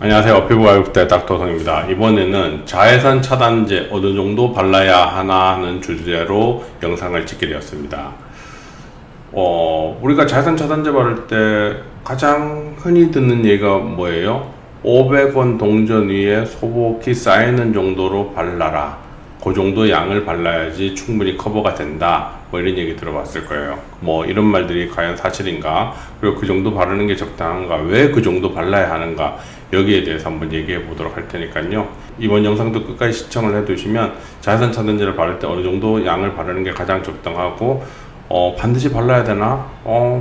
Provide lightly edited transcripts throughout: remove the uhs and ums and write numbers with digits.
안녕하세요. 피부과육대 닥터성입니다. 이번에는 자외선 차단제 어느 정도 발라야 하나 하는 주제로 영상을 찍게 되었습니다. 우리가 자외선 차단제 바를 때 가장 흔히 듣는 얘기가 뭐예요? 500원 동전 위에 소복이 쌓이는 정도로 발라라. 그 정도 양을 발라야지 충분히 커버가 된다. 뭐 이런 얘기 들어봤을 거예요. 뭐 이런 말들이 과연 사실인가? 그리고 그 정도 바르는 게 적당한가? 왜 그 정도 발라야 하는가? 여기에 대해서 한번 얘기해 보도록 할 테니까요. 이번 영상도 끝까지 시청을 해 두시면 자외선 차단제를 바를 때 어느 정도 양을 바르는 게 가장 적당하고 반드시 발라야 되나?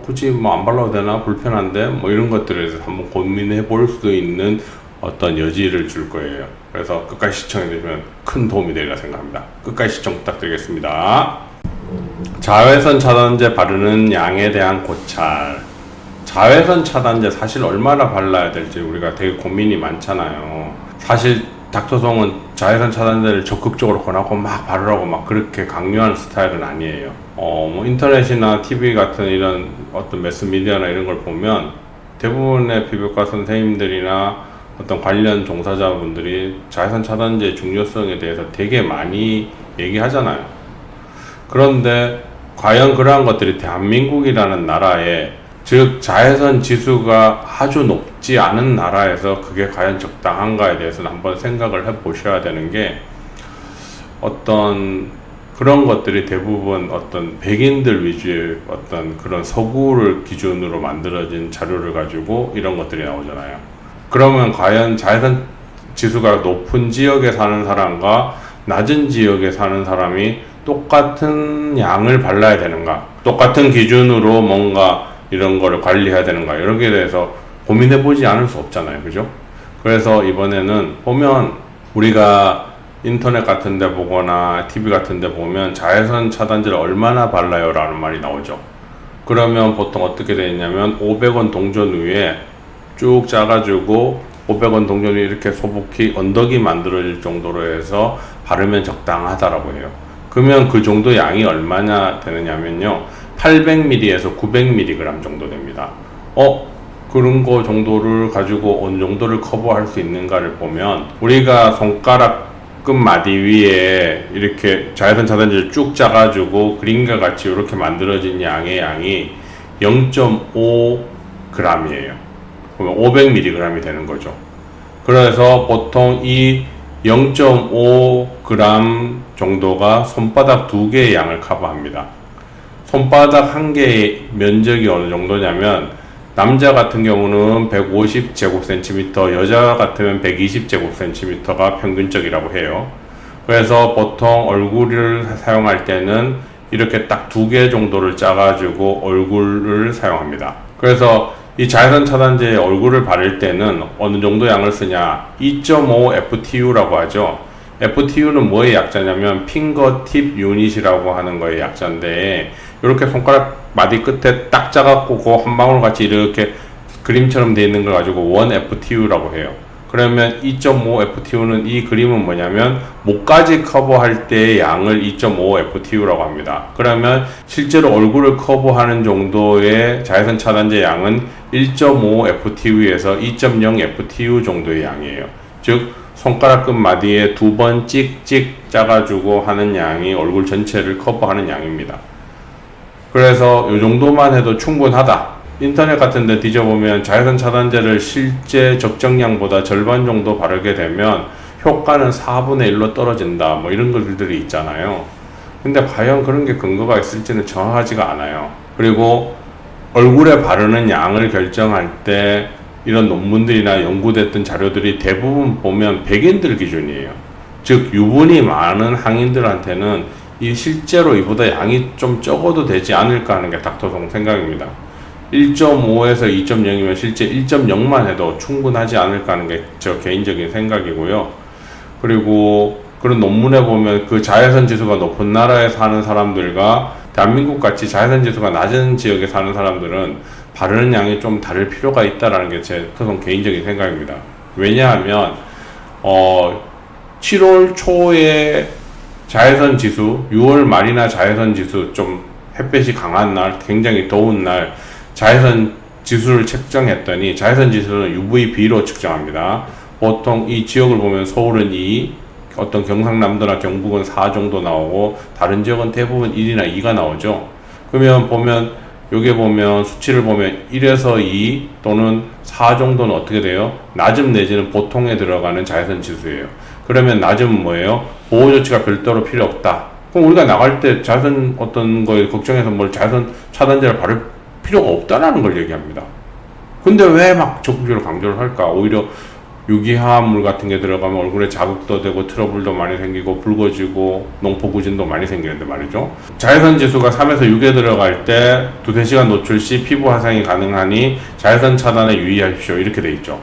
굳이 뭐 안 발라도 되나? 불편한데? 뭐 이런 것들에 대해서 한번 고민해 볼 수 있는 어떤 여지를 줄 거예요. 그래서 끝까지 시청해 주시면 큰 도움이 되리라 생각합니다. 끝까지 시청 부탁드리겠습니다. 자외선 차단제 바르는 양에 대한 고찰. 자외선 차단제 사실 얼마나 발라야 될지 우리가 되게 고민이 많잖아요. 사실 닥터성은 자외선 차단제를 적극적으로 권하고 막 바르라고 막 그렇게 강요하는 스타일은 아니에요. 뭐 인터넷이나 TV 같은 이런 어떤 매스미디어나 이런 걸 보면 대부분의 피부과 선생님들이나 어떤 관련 종사자분들이 자외선 차단제의 중요성에 대해서 되게 많이 얘기하잖아요. 그런데 과연 그러한 것들이 대한민국이라는 나라에, 즉 자외선 지수가 아주 높지 않은 나라에서 그게 과연 적당한가에 대해서는 한번 생각을 해 보셔야 되는 게, 어떤 그런 것들이 대부분 어떤 백인들 위주의 어떤 그런 서구를 기준으로 만들어진 자료를 가지고 이런 것들이 나오잖아요. 그러면 과연 자외선 지수가 높은 지역에 사는 사람과 낮은 지역에 사는 사람이 똑같은 양을 발라야 되는가? 똑같은 기준으로 뭔가 이런 거를 관리해야 되는가? 이런 게 대해서 고민해 보지 않을 수 없잖아요. 그죠? 그래서 이번에는 보면 우리가 인터넷 같은 데 보거나 TV 같은 데 보면 자외선 차단제를 얼마나 발라요? 라는 말이 나오죠. 그러면 보통 어떻게 되냐면 500원 동전 위에 쭉 짜가지고 500원 동전 위에 이렇게 소복히 언덕이 만들어질 정도로 해서 바르면 적당하다라고 해요. 그러면 그 정도 양이 얼마나 되느냐면요, 800ml에서 900mg 정도 됩니다. 그런 거 정도를 가지고 어느 정도를 커버할 수 있는가를 보면, 우리가 손가락 끝마디 위에 이렇게 자외선 차단제를 쭉 짜가지고 그림과 같이 이렇게 만들어진 양이 0.5g이에요. 그러면 500mg이 되는 거죠. 그래서 보통 이 0.5g 정도가 손바닥 2개의 양을 커버합니다. 손바닥 1개의 면적이 어느 정도냐면, 남자 같은 경우는 150제곱cm, 여자 같으면 120제곱cm가 평균적이라고 해요. 그래서 보통 얼굴을 사용할 때는 이렇게 딱 2개 정도를 짜가지고 얼굴을 사용합니다. 그래서 이 자외선 차단제에 얼굴을 바를 때는 어느 정도 양을 쓰냐, 2.5 FTU라고 하죠. FTU는 뭐의 약자냐면 핑거팁 유닛이라고 하는 거의 약자인데, 이렇게 손가락 마디 끝에 딱 짜갖고 그 한 방울 같이 이렇게 그림처럼 되어 있는 걸 가지고 1 FTU라고 해요. 그러면 2.5 FTU는, 이 그림은 뭐냐면 목까지 커버할 때의 양을 2.5 FTU라고 합니다. 그러면 실제로 얼굴을 커버하는 정도의 자외선 차단제 양은 1.5 FTU에서 2.0 FTU 정도의 양이에요. 즉 손가락 끝마디에 2번 찍찍 짜가지고 하는 양이 얼굴 전체를 커버하는 양입니다. 그래서 이 정도만 해도 충분하다. 인터넷 같은 데 뒤져보면 자외선 차단제를 실제 적정량보다 절반 정도 바르게 되면 효과는 4분의 1로 떨어진다, 뭐 이런 글들이 있잖아요. 근데 과연 그런 게 근거가 있을지는 정확하지가 않아요. 그리고 얼굴에 바르는 양을 결정할 때 이런 논문들이나 연구됐던 자료들이 대부분 보면 백인들 기준이에요. 즉 유분이 많은 항인들한테는 실제로 이보다 양이 좀 적어도 되지 않을까 하는 게 닥터성 생각입니다. 1.5에서 2.0이면 실제 1.0만 해도 충분하지 않을까 하는 게 저 개인적인 생각이고요. 그리고 그런 논문에 보면 그 자외선 지수가 높은 나라에 사는 사람들과 대한민국 같이 자외선 지수가 낮은 지역에 사는 사람들은 바르는 양이 좀 다를 필요가 있다라는 게 제 개인적인 생각입니다. 왜냐하면 7월 초에 자외선 지수, 6월 말이나 자외선 지수, 좀 햇볕이 강한 날, 굉장히 더운 날 자외선 지수를 측정했더니 자외선 지수는 UVB로 측정합니다. 보통 이 지역을 보면 서울은 2, 어떤 경상남도나 경북은 4 정도 나오고 다른 지역은 대부분 1이나 2가 나오죠. 그러면 보면 여기 보면 수치를 보면 1에서 2 또는 4 정도는 어떻게 돼요? 낮음 내지는 보통에 들어가는 자외선 지수예요. 그러면 낮음은 뭐예요? 보호 조치가 별도로 필요 없다. 그럼 우리가 나갈 때 자외선 어떤 거에 걱정해서 뭘 자외선 차단제를 바를 필요가 없다라는 걸 얘기합니다. 근데 왜 막 적극적으로 강조를 할까? 오히려 유기화합물 같은 게 들어가면 얼굴에 자극도 되고 트러블도 많이 생기고 붉어지고 농포구진도 많이 생기는데 말이죠. 자외선 지수가 3에서 6에 들어갈 때 2~3시간 노출 시 피부 화상이 가능하니 자외선 차단에 유의하십시오. 이렇게 돼 있죠.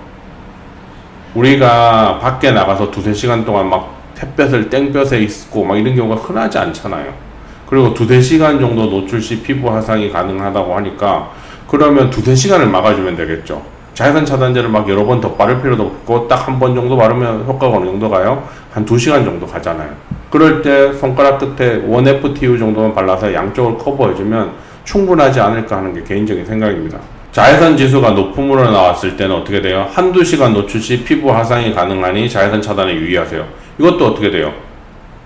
우리가 밖에 나가서 2~3시간 동안 막 햇볕을 땡볕에 있고 막 이런 경우가 흔하지 않잖아요. 그리고 2~3시간 정도 노출 시 피부 화상이 가능하다고 하니까 그러면 2~3시간을 막아주면 되겠죠. 자외선 차단제를 막 여러 번 더 바를 필요도 없고 딱 한 번 정도 바르면 효과가 어느 정도 가요? 한 2시간 정도 가잖아요. 그럴 때 손가락 끝에 1FTU 정도만 발라서 양쪽을 커버해주면 충분하지 않을까 하는 게 개인적인 생각입니다. 자외선 지수가 높음으로 나왔을 때는 어떻게 돼요? 1~2시간 노출 시 피부 화상이 가능하니 자외선 차단에 유의하세요. 이것도 어떻게 돼요?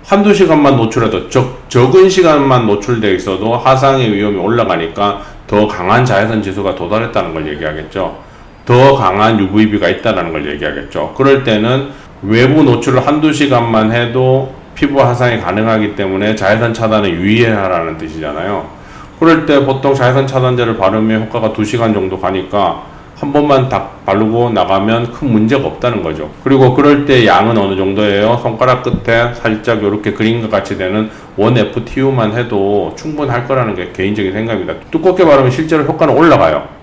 1~2시간만 노출해도 적은 시간만 노출되어 있어도 화상의 위험이 올라가니까 더 강한 자외선 지수가 도달했다는 걸 얘기하겠죠. 더 강한 UVB가 있다는 걸 얘기하겠죠. 그럴 때는 외부 노출을 1~2시간만 해도 피부 화상이 가능하기 때문에 자외선 차단에 유의해야 하라는 뜻이잖아요. 그럴 때 보통 자외선 차단제를 바르면 효과가 2시간 정도 가니까 한 번만 딱 바르고 나가면 큰 문제가 없다는 거죠. 그리고 그럴 때 양은 어느 정도예요? 손가락 끝에 살짝 이렇게 그림과 같이 되는 1FTU만 해도 충분할 거라는 게 개인적인 생각입니다. 두껍게 바르면 실제로 효과는 올라가요.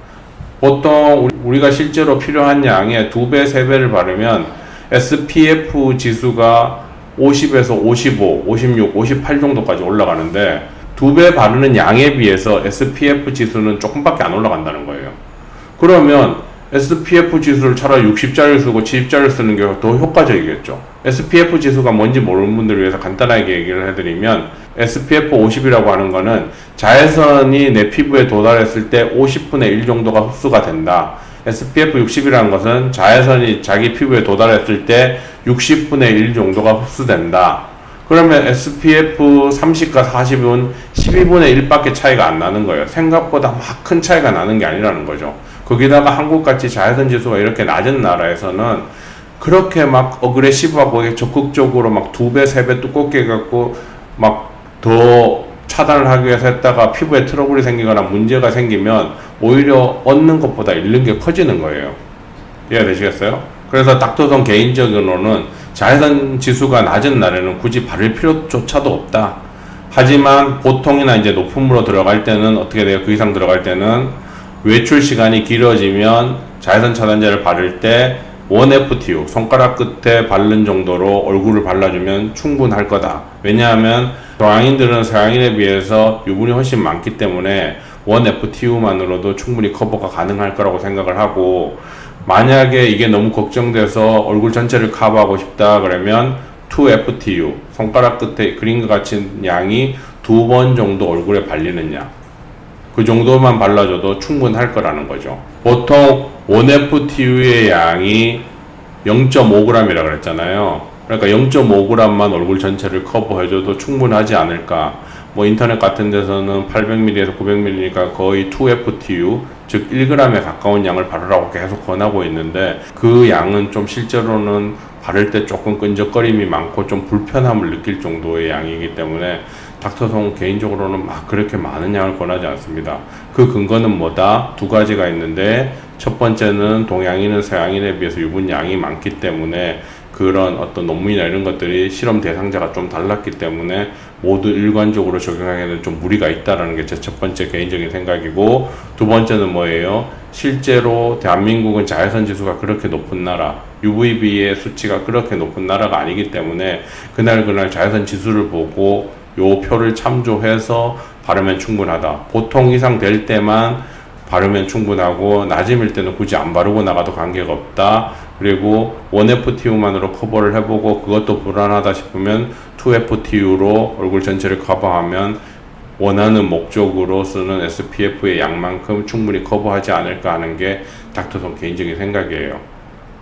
보통 우리가 실제로 필요한 양의 2배, 3배를 바르면 SPF 지수가 50에서 55, 56, 58 정도까지 올라가는데 2배 바르는 양에 비해서 SPF 지수는 조금밖에 안 올라간다는 거예요. 그러면 SPF 지수를 차라리 60짜리를 쓰고 70짜리를 쓰는 게 더 효과적이겠죠. SPF 지수가 뭔지 모르는 분들을 위해서 간단하게 얘기를 해드리면 SPF 50이라고 하는 거는 자외선이 내 피부에 도달했을 때 50분의 1 정도가 흡수가 된다. SPF 60이라는 것은 자외선이 자기 피부에 도달했을 때 60분의 1 정도가 흡수된다. 그러면 SPF 30과 40은 12분의 1밖에 차이가 안 나는 거예요. 생각보다 막 큰 차이가 나는 게 아니라는 거죠. 거기다가 한국같이 자외선 지수가 이렇게 낮은 나라에서는 그렇게 막 어그레시브하고 적극적으로 막 2배, 3배 두껍게 해갖고 막 더 차단을 하기 위해서 했다가 피부에 트러블이 생기거나 문제가 생기면 오히려 얻는 것보다 잃는 게 커지는 거예요. 이해가 되시겠어요? 그래서 닥터성 개인적으로는 자외선 지수가 낮은 날에는 굳이 바를 필요조차도 없다. 하지만 보통이나 이제 높음으로 들어갈 때는 어떻게 돼요? 그 이상 들어갈 때는 외출 시간이 길어지면 자외선 차단제를 바를 때 1FTU, 손가락 끝에 바른 정도로 얼굴을 발라주면 충분할 거다. 왜냐하면 동양인들은 서양인에 비해서 유분이 훨씬 많기 때문에 1FTU만으로도 충분히 커버가 가능할 거라고 생각을 하고, 만약에 이게 너무 걱정돼서 얼굴 전체를 커버하고 싶다 그러면 2FTU, 손가락 끝에 그림과 같이 양이 2번 정도 얼굴에 발리는 양, 그 정도만 발라줘도 충분할 거라는 거죠. 보통 1FTU의 양이 0.5g이라 그랬잖아요. 그러니까 0.5g만 얼굴 전체를 커버해줘도 충분하지 않을까. 뭐 인터넷 같은 데서는 800ml에서 900ml니까 거의 2FTU, 즉 1g에 가까운 양을 바르라고 계속 권하고 있는데, 그 양은 좀 실제로는 바를 때 조금 끈적거림이 많고 좀 불편함을 느낄 정도의 양이기 때문에 닥터송 개인적으로는 막 그렇게 많은 양을 권하지 않습니다. 그 근거는 뭐다? 두 가지가 있는데, 첫 번째는 동양인은 서양인에 비해서 유분 양이 많기 때문에 그런 어떤 논문이나 이런 것들이 실험 대상자가 좀 달랐기 때문에 모두 일관적으로 적용하기에는 좀 무리가 있다라는 게 제 첫 번째 개인적인 생각이고, 두 번째는 뭐예요? 실제로 대한민국은 자외선 지수가 그렇게 높은 나라, UVB의 수치가 그렇게 높은 나라가 아니기 때문에 그날 자외선 지수를 보고 요 표를 참조해서 바르면 충분하다. 보통 이상 될 때만 바르면 충분하고 낮음일 때는 굳이 안 바르고 나가도 관계가 없다. 그리고 1FTU만으로 커버를 해보고 그것도 불안하다 싶으면 2FTU로 얼굴 전체를 커버하면 원하는 목적으로 쓰는 SPF의 양만큼 충분히 커버하지 않을까 하는 게 닥터손 개인적인 생각이에요.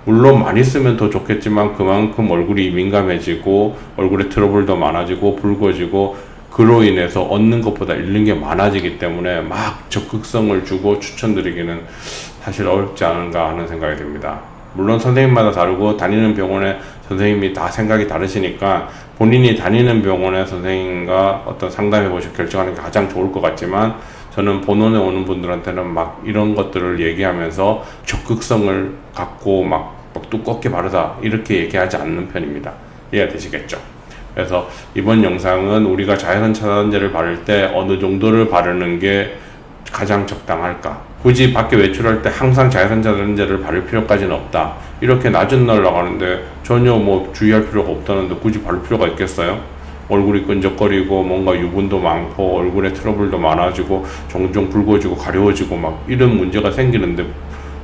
물론 많이 쓰면 더 좋겠지만 그만큼 얼굴이 민감해지고 얼굴에 트러블도 많아지고 붉어지고 그로 인해서 얻는 것보다 잃는 게 많아지기 때문에 막 적극성을 주고 추천드리기는 사실 어렵지 않은가 하는 생각이 듭니다. 물론 선생님마다 다르고 다니는 병원에 선생님이 다 생각이 다르시니까 본인이 다니는 병원의 선생님과 어떤 상담해 보시고 결정하는 게 가장 좋을 것 같지만 저는 본원에 오는 분들한테는 막 이런 것들을 얘기하면서 적극성을 갖고 막 두껍게 바르다 이렇게 얘기하지 않는 편입니다. 이해되시겠죠? 그래서 이번 영상은 우리가 자외선 차단제를 바를 때 어느 정도를 바르는 게 가장 적당할까? 굳이 밖에 외출할 때 항상 자외선 차단제를 바를 필요까지는 없다. 이렇게 낮은 날 나가는데 전혀 뭐 주의할 필요가 없다는데 굳이 바를 필요가 있겠어요? 얼굴이 끈적거리고 뭔가 유분도 많고 얼굴에 트러블도 많아지고 종종 붉어지고 가려워지고 막 이런 문제가 생기는데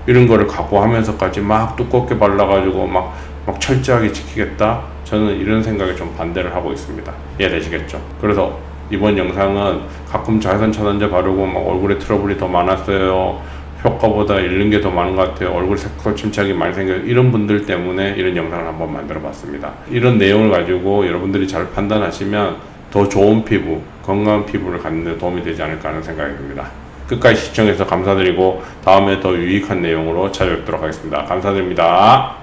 이런 거를 각오하면서까지 막 두껍게 발라가지고 막 철저하게 지키겠다? 저는 이런 생각에 좀 반대를 하고 있습니다. 이해되시겠죠? 그래서 이번 영상은 가끔 자외선 차단제 바르고 막 얼굴에 트러블이 더 많았어요. 효과보다 잃는 게 더 많은 것 같아요. 얼굴 색소 침착이 많이 생겨요. 이런 분들 때문에 이런 영상을 한번 만들어 봤습니다. 이런 내용을 가지고 여러분들이 잘 판단하시면 더 좋은 피부, 건강한 피부를 갖는 데 도움이 되지 않을까 하는 생각이 듭니다. 끝까지 시청해서 감사드리고 다음에 더 유익한 내용으로 찾아뵙도록 하겠습니다. 감사드립니다.